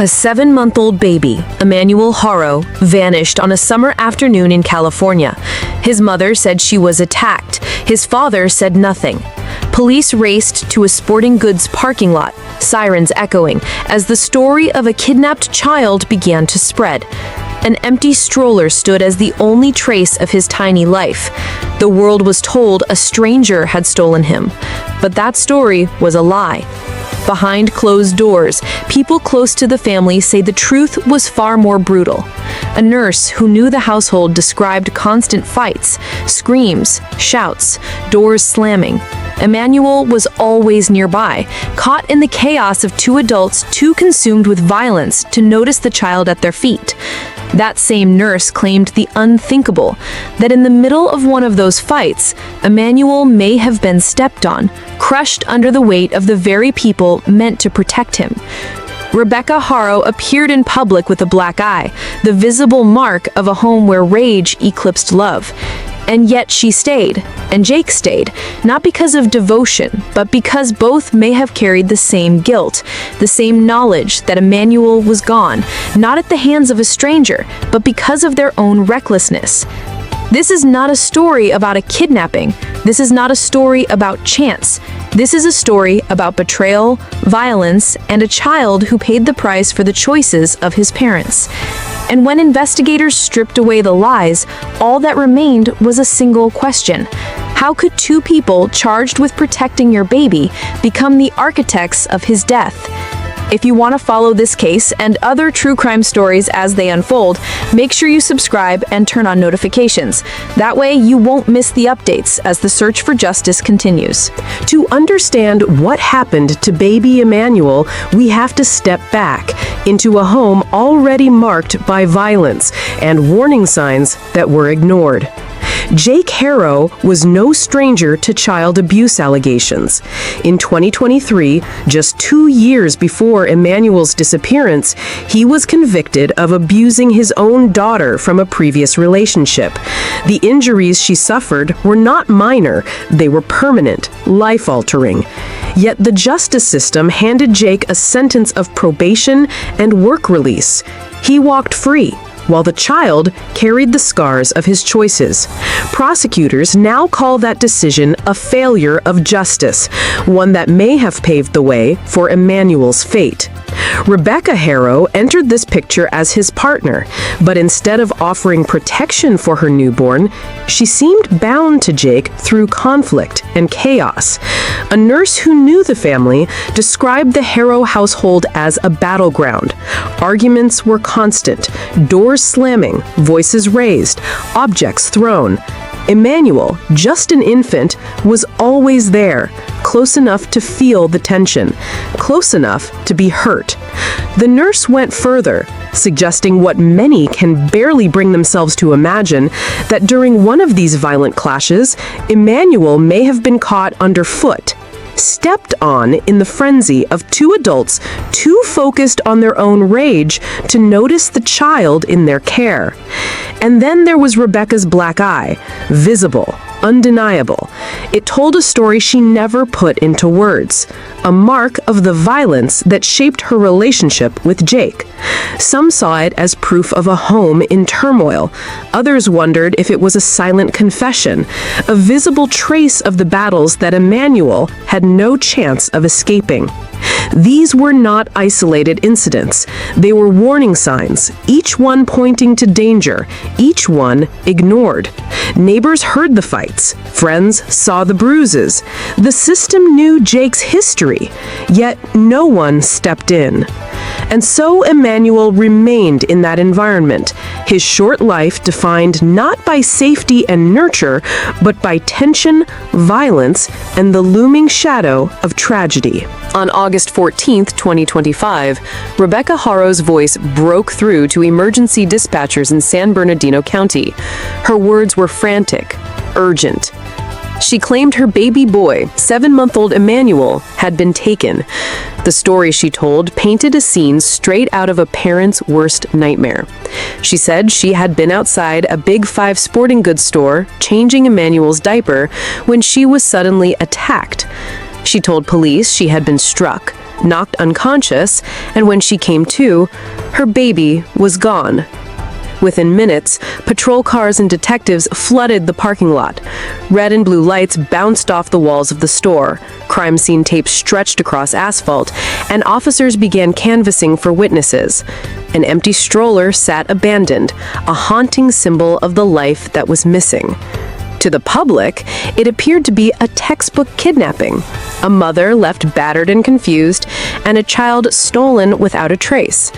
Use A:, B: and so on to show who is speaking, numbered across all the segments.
A: A 7-month-old baby, Emmanuel Haro, vanished on a summer afternoon in California. His mother said she was attacked. His father said nothing. Police raced to a sporting goods parking lot, sirens echoing, as the story of a kidnapped child began to spread. An empty stroller stood as the only trace of his tiny life. The world was told a stranger had stolen him, but that story was a lie. Behind closed doors, people close to the family say the truth was far more brutal. A nurse who knew the household described constant fights, screams, shouts, doors slamming. Emmanuel was always nearby, caught in the chaos of two adults too consumed with violence to notice the child at their feet. That same nurse claimed the unthinkable, that in the middle of one of those fights, Emmanuel may have been stepped on, crushed under the weight of the very people meant to protect him. Rebecca Haro appeared in public with a black eye, the visible mark of a home where rage eclipsed love. And yet she stayed, and Jake stayed, not because of devotion, but because both may have carried the same guilt, the same knowledge that Emmanuel was gone, not at the hands of a stranger, but because of their own recklessness. This is not a story about a kidnapping. This is not a story about chance. This is a story about betrayal, violence, and a child who paid the price for the choices of his parents. And when investigators stripped away the lies, all that remained was a single question. How could two people charged with protecting your baby become the architects of his death? If you want to follow this case and other true crime stories as they unfold, make sure you subscribe and turn on notifications. That way you won't miss the updates as the search for justice continues.
B: To understand what happened to baby Emmanuel, we have to step back into a home already marked by violence and warning signs that were ignored. Jake Haro was no stranger to child abuse allegations. In 2023, just 2 years before Emmanuel's disappearance, he was convicted of abusing his own daughter from a previous relationship. The injuries she suffered were not minor, they were permanent, life-altering. Yet the justice system handed Jake a sentence of probation and work release. He walked free, while the child carried the scars of his choices. Prosecutors now call that decision a failure of justice, one that may have paved the way for Emmanuel's fate. Rebecca Haro entered this picture as his partner, but instead of offering protection for her newborn, she seemed bound to Jake through conflict and chaos. A nurse who knew the family described the Haro household as a battleground. Arguments were constant, doors slamming, voices raised, objects thrown. Emmanuel, just an infant, was always there, close enough to feel the tension, close enough to be hurt. The nurse went further, suggesting what many can barely bring themselves to imagine, that during one of these violent clashes, Emmanuel may have been caught underfoot, stepped on in the frenzy of two adults too focused on their own rage to notice the child in their care. And then there was Rebecca's black eye, visible, undeniable. It told a story she never put into words, a mark of the violence that shaped her relationship with Jake. Some saw it as proof of a home in turmoil. Others wondered if it was a silent confession, a visible trace of the battles that Emmanuel had no chance of escaping. These were not isolated incidents. They were warning signs, each one pointing to danger, each one ignored. Neighbors heard the fights. Friends saw the bruises. The system knew Jake's history, yet no one stepped in. And so Emmanuel remained in that environment, his short life defined not by safety and nurture, but by tension, violence, and the looming shadow of tragedy.
A: On August 14, 2025, Rebecca Haro's voice broke through to emergency dispatchers in San Bernardino County. Her words were frantic, urgent. She claimed her baby boy, 7-month-old Emmanuel, had been taken. The story she told painted a scene straight out of a parent's worst nightmare. She said she had been outside a Big 5 sporting goods store, changing Emmanuel's diaper, when she was suddenly attacked. She told police she had been struck,
B: knocked unconscious, and when she came to, her baby was gone. Within minutes, patrol cars and detectives flooded the parking lot. Red and blue lights bounced off the walls of the store, crime scene tape stretched across asphalt, and officers began canvassing for witnesses. An empty stroller sat abandoned, a haunting symbol of the life that was missing. To the public, it appeared to be a textbook kidnapping. A mother left battered and confused, and a child stolen without a trace.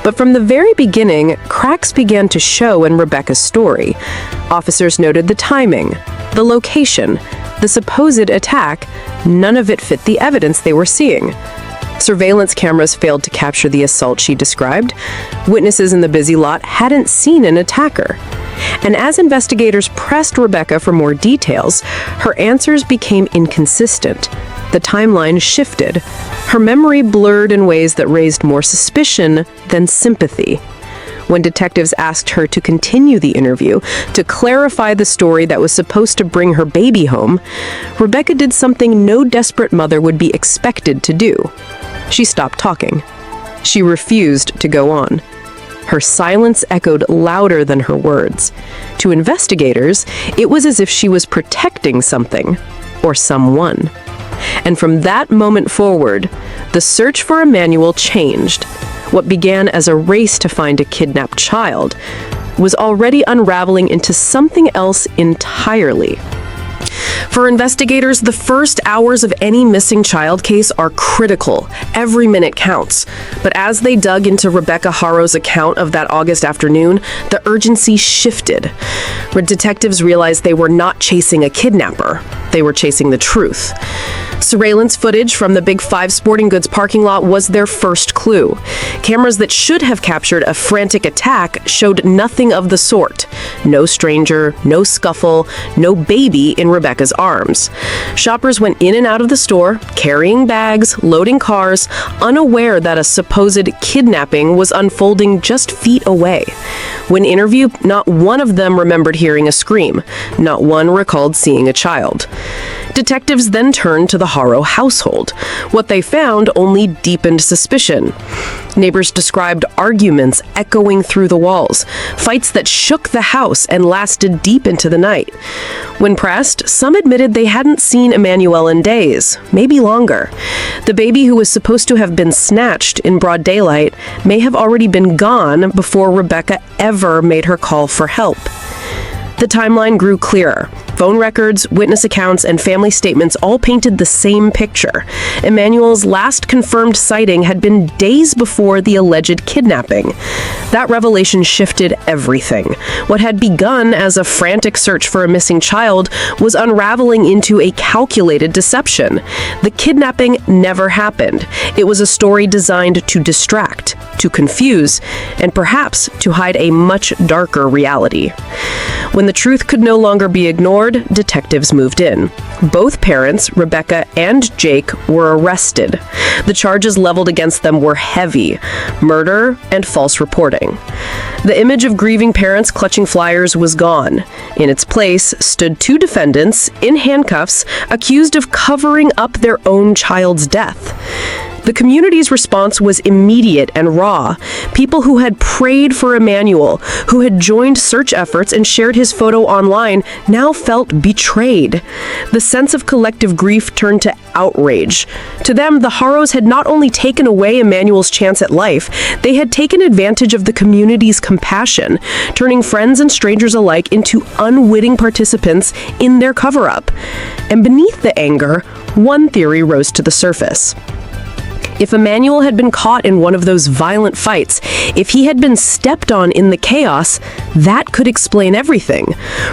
B: But from the very beginning, cracks began to show in Rebecca's story. Officers noted the timing, the location, the supposed attack. None of it fit the evidence they were seeing. Surveillance cameras failed to capture the assault she described. Witnesses in the busy lot hadn't seen an attacker. And as investigators pressed Rebecca for more details, her answers became inconsistent. The timeline shifted. Her memory blurred in ways that raised more suspicion than sympathy. When detectives asked her to continue the interview, to clarify the story that was supposed to bring her baby home, Rebecca did something no desperate mother would be expected to do. She stopped talking. She refused to go on. Her silence echoed louder than her words. To investigators, it was as if she was protecting something or someone. And from that moment forward, the search for Emmanuel changed. What began as a race to find a kidnapped child was already unraveling into something else entirely. For investigators, the first hours of any missing child case are critical. Every minute counts. But as they dug into Rebecca Harrow's account of that August afternoon, the urgency shifted. Detectives realized they were not chasing a kidnapper. They were chasing the truth. Surveillance footage from the Big Five sporting goods parking lot was their first clue. Cameras that should have captured a frantic attack showed nothing of the sort. No stranger, no scuffle, no baby in Rebecca's arms. Shoppers went in and out of the store, carrying bags, loading cars, unaware that a supposed kidnapping was unfolding just feet away. When interviewed, not one of them remembered hearing a scream. Not one recalled seeing a child. Detectives then turned to the Harrow household. What they found only deepened suspicion. Neighbors described arguments echoing through the walls, fights that shook the house and lasted deep into the night. When pressed, some admitted they hadn't seen Emmanuel in days, maybe longer. The baby, who was supposed to have been snatched in broad daylight, may have already been gone before Rebecca ever made her call for help. The timeline grew clearer. Phone records, witness accounts, and family statements all painted the same picture. Emmanuel's last confirmed sighting had been days before the alleged kidnapping. That revelation shifted everything. What had begun as a frantic search for a missing child was unraveling into a calculated deception. The kidnapping never happened. It was a story designed to distract, to confuse, and perhaps to hide a much darker reality. When the truth could no longer be ignored, detectives moved in. Both parents, Rebecca and Jake, were arrested. The charges leveled against them were heavy: murder and false reporting. The image of grieving parents clutching flyers was gone. In its place stood two defendants in handcuffs, accused of covering up their own child's death. The community's response was immediate and raw. People who had prayed for Emmanuel, who had joined search efforts and shared his photo online, now felt betrayed. The sense of collective grief turned to outrage. To them, the Harrows had not only taken away Emmanuel's chance at life, they had taken advantage of the community's compassion, turning friends and strangers alike into unwitting participants in their cover-up. And beneath the anger, one theory rose to the surface. If Emmanuel had been caught in one of those violent fights, if he had been stepped on in the chaos, that could explain everything.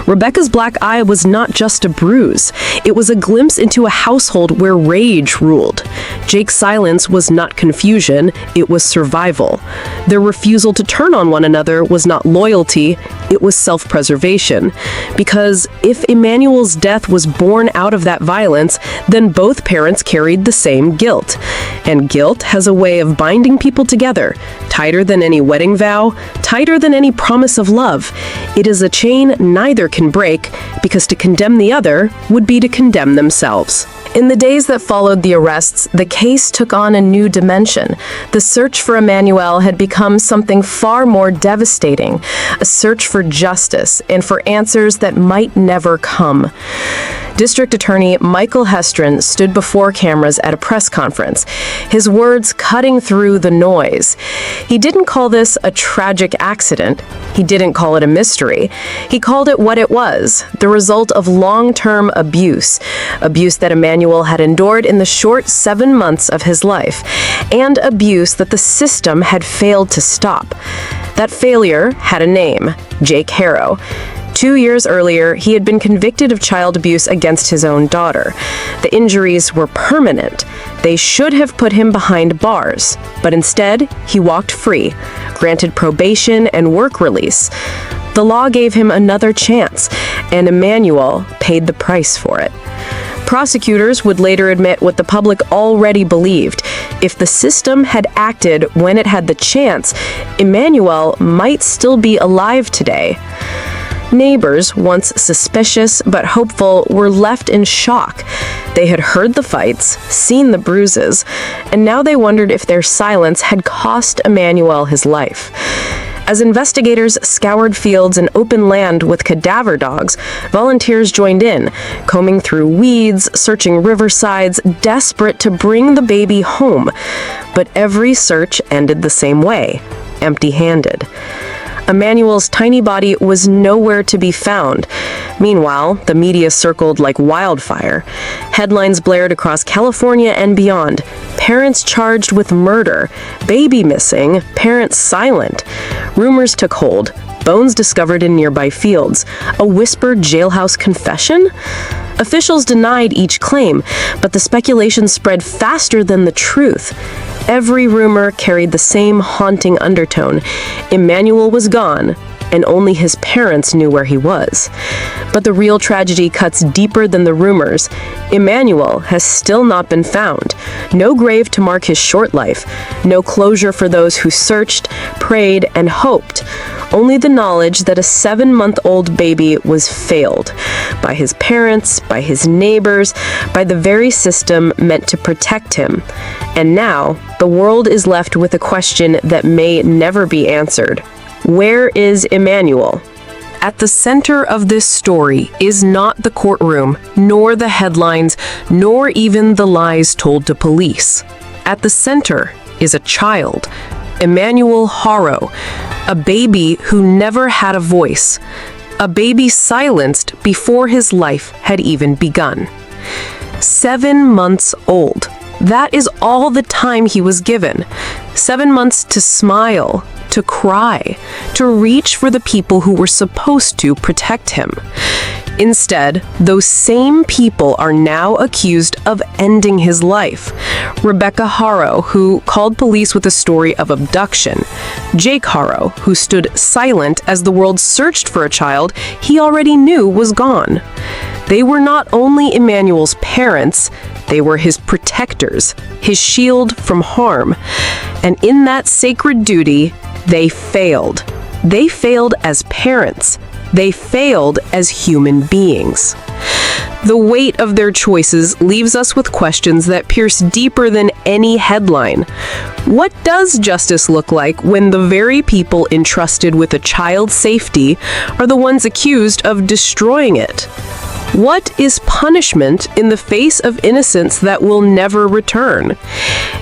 B: Rebecca's black eye was not just a bruise. It was a glimpse into a household where rage ruled. Jake's silence was not confusion, it was survival. Their refusal to turn on one another was not loyalty, it was self-preservation. Because if Emmanuel's death was born out of that violence, then both parents carried the same guilt. And Guilt has a way of binding people together, tighter than any wedding vow, tighter than any promise of love. It is a chain neither can break, because to condemn the other would be to condemn themselves.
A: In the days that followed the arrests, the case took on a new dimension. The search for Emmanuel had become something far more devastating, a search for justice and for answers that might never come. District Attorney Michael Hestron stood before cameras at a press conference, his words cutting through the noise. He didn't call this a tragic accident. He didn't call it a mystery. He called it what it was, the result of long-term abuse that Emmanuel had endured in the short 7 months of his life, and abuse that the system had failed to stop. That failure had a name: Jake Harrow. 2 years earlier, he had been convicted of child abuse against his own daughter. The injuries were permanent. They should have put him behind bars, but instead, he walked free, granted probation and work release. The law gave him another chance, and Emmanuel paid the price for it. Prosecutors would later admit what the public already believed. If the system had acted when it had the chance, Emmanuel might still be alive today. Neighbors, once suspicious but hopeful, were left in shock. They had heard the fights, seen the bruises, and now they wondered if their silence had cost Emmanuel his life. As investigators scoured fields and open land with cadaver dogs, volunteers joined in, combing through weeds, searching riversides, desperate to bring the baby home. But every search ended the same way: empty-handed. Emmanuel's tiny body was nowhere to be found. Meanwhile, the media circled like wildfire. Headlines blared across California and beyond. Parents charged with murder. Baby missing. Parents silent. Rumors took hold. Bones discovered in nearby fields. A whispered jailhouse confession? Officials denied each claim, but the speculation spread faster than the truth. Every rumor carried the same haunting undertone. Emmanuel was gone, and only his parents knew where he was. But the real tragedy cuts deeper than the rumors. Emmanuel has still not been found. No grave to mark his short life. No closure for those who searched, prayed, and hoped. Only the knowledge that a 7-month-old baby was failed by his parents, by his neighbors, by the very system meant to protect him. And now, the world is left with a question that may never be answered. Where is Emmanuel? At the center of this story is not the courtroom, nor the headlines, nor even the lies told to police. At the center is a child, Emmanuel Harrow, a baby who never had a voice, a baby silenced before his life had even begun. 7 months old. That is all the time he was given. 7 months to smile, to cry, to reach for the people who were supposed to protect him. Instead, those same people are now accused of ending his life. Rebecca Harrow, who called police with a story of abduction. Jake Harrow, who stood silent as the world searched for a child he already knew was gone. They were not only Emmanuel's parents, they were his protectors, his shield from harm. And in that sacred duty, they failed. They failed as parents. They failed as human beings. The weight of their choices leaves us with questions that pierce deeper than any headline. What does justice look like when the very people entrusted with a child's safety are the ones accused of destroying it? What is punishment in the face of innocence that will never return?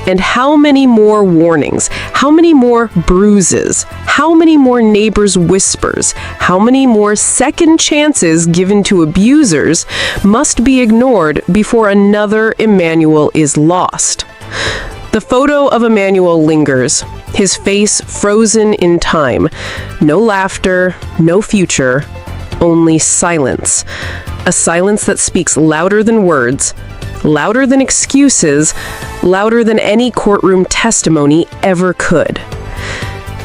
A: And how many more warnings, how many more bruises, how many more neighbors' whispers, how many more second chances given to abusers must be ignored before another Emmanuel is lost? The photo of Emmanuel lingers, his face frozen in time. No laughter, no future, only silence. A silence that speaks louder than words, louder than excuses, louder than any courtroom testimony ever could.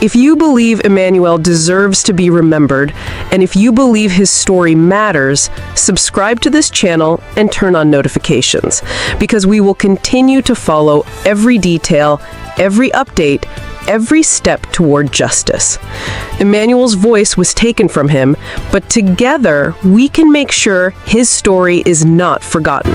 A: If you believe Emmanuel deserves to be remembered,
B: And if you believe his story matters, subscribe to this channel and turn on notifications, because we will continue to follow every detail, every update, every step toward justice. Emmanuel's voice was taken from him, but together we can make sure his story is not forgotten.